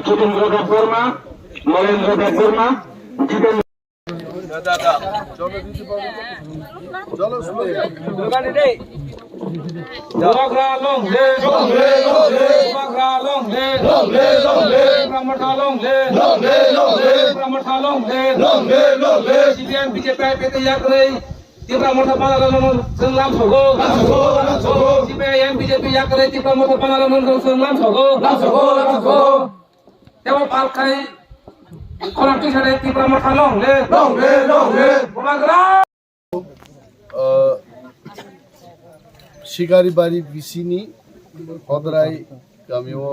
Chetendra Debbarma, Narendra Debbarma, Tiba motor pengalaman senlam sogo, CPM BJP yakre tiba motor pengalaman senlam sogo, Dewa Palkai, orang tu saya tiba motor long le, Bumagra. শিকারিবাড়ি বিসিনি হদরাই গামিও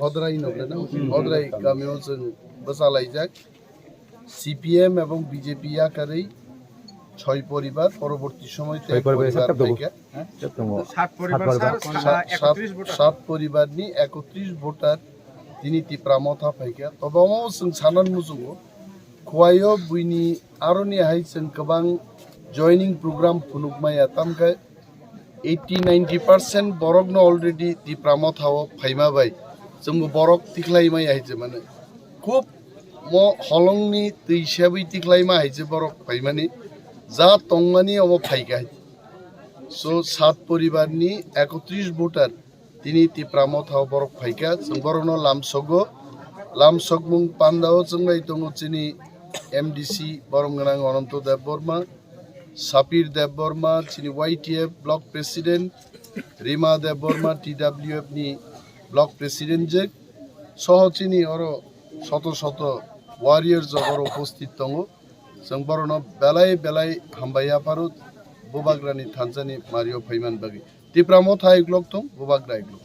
হদরাই নগলেনা হদরাই গামিও जों বসালাইজাক CPM এবং BJP আকারেই 6 পরিবার পরবর্তী সময় 7 পরিবার নি 31 voter তিনি তিপ্রামথা ফাইকা তবমো जों Sanan মুজুগো খোয়াयो বুইনি আরনি high जों गोबां joining programme ফুনুকমায়া তামকা 80-90% borokno already tipramothao phaimabai जों borok tiklaimai haije mane খুব mo holongni teisabai tiklaima haije borok phaimani যা তংমানি অব ফাইকা সো 7 পরিবারনি 31 ভোটার তিনি তিপ্রামথাও বরক ফাইকা जों বরনো লামসকমুং পান্দাও जोंनाय दङ चिनि एमडीसी बरमगोनां अनन्त देबबर्मा सापिर देबबर्मा चिनि YTF block president Rima Debbarma TWF नि ब्लक प्रेसिडेंट जे सह चिनि अरो शत शत वारियर जगर उपस्थित दङ जों बरनो बेलाय हामबाया पारुत बुबाग्रानि थानसानि मारियो फैमान बागि तिप्रामथा इग्लक दं बुबाग्रा इग्लक